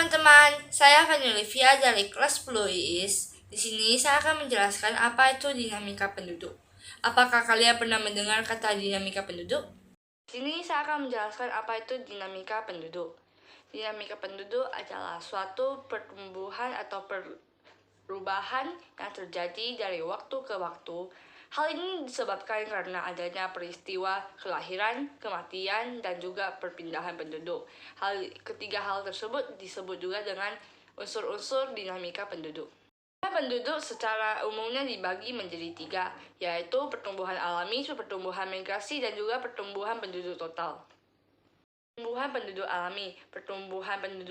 teman-teman, saya Fani Olivia dari kelas 10 IIS. Di sini saya akan menjelaskan apa itu dinamika penduduk. Apakah kalian pernah mendengar kata dinamika penduduk? Di sini saya akan menjelaskan apa itu dinamika penduduk. Dinamika penduduk adalah suatu pertumbuhan atau perubahan yang terjadi dari waktu ke waktu. Hal ini disebabkan karena adanya peristiwa kelahiran, kematian, dan juga perpindahan penduduk. Ketiga hal tersebut disebut juga dengan unsur-unsur dinamika penduduk. Penduduk secara umumnya dibagi menjadi tiga, yaitu pertumbuhan alami, pertumbuhan migrasi, dan juga pertumbuhan penduduk total. Pertumbuhan penduduk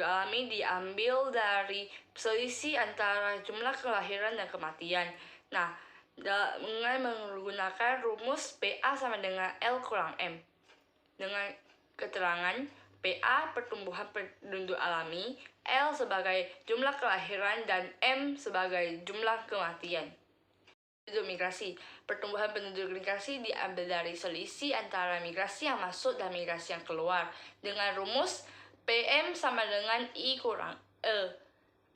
alami diambil dari selisih antara jumlah kelahiran dan kematian. Nah, dengan menggunakan rumus PA sama dengan L kurang M. Dengan keterangan PA pertumbuhan penduduk alami, L sebagai jumlah kelahiran, dan M sebagai jumlah kematian. Penduduk migrasi. Pertumbuhan penduduk migrasi diambil dari selisih antara migrasi yang masuk dan migrasi yang keluar dengan rumus PM sama dengan I kurang E.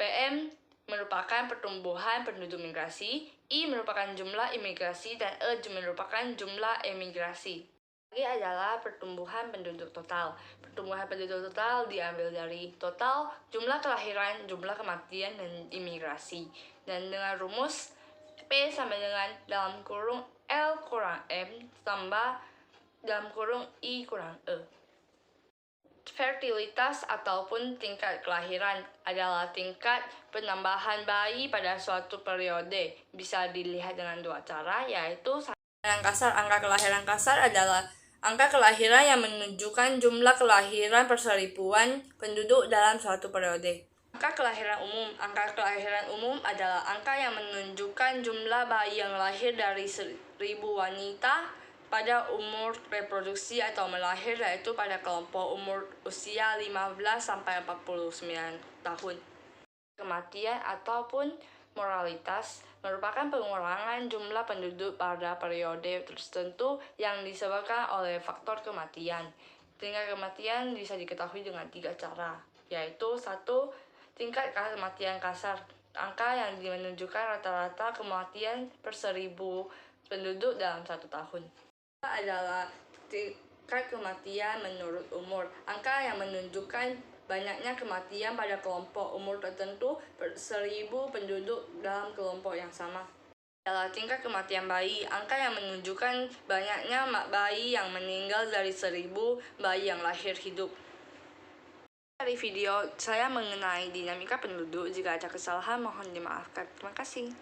PM merupakan pertumbuhan penduduk migrasi, I merupakan jumlah imigrasi, dan E merupakan jumlah emigrasi. Ini adalah pertumbuhan penduduk total. Pertumbuhan penduduk total diambil dari total jumlah kelahiran, jumlah kematian, dan imigrasi. Dan dengan rumus P sama dengan dalam kurung L kurang M tambah dalam kurung I kurang E. Fertilitas ataupun tingkat kelahiran adalah tingkat penambahan bayi pada suatu periode. Bisa dilihat dengan dua cara, yaitu angka kelahiran kasar adalah angka kelahiran yang menunjukkan jumlah kelahiran perseribuan penduduk dalam suatu periode. Angka kelahiran umum adalah angka yang menunjukkan jumlah bayi yang lahir dari 1.000 wanita pada umur reproduksi atau melahir, yaitu pada kelompok umur usia 15 sampai 49 tahun. Kematian ataupun mortalitas merupakan pengurangan jumlah penduduk pada periode tertentu yang disebabkan oleh faktor kematian. Tingkat kematian bisa diketahui dengan tiga cara, yaitu satu, tingkat kematian kasar, angka yang menunjukkan rata-rata kematian per 1.000 penduduk dalam satu tahun. Adalah tingkat kematian menurut umur, angka yang menunjukkan banyaknya kematian pada kelompok umur tertentu per 1.000 penduduk dalam kelompok yang sama. Adalah tingkat kematian bayi, angka yang menunjukkan banyaknya bayi yang meninggal dari 1.000 bayi yang lahir hidup. Dari video saya mengenai dinamika penduduk, jika ada kesalahan mohon dimaafkan. Terima kasih.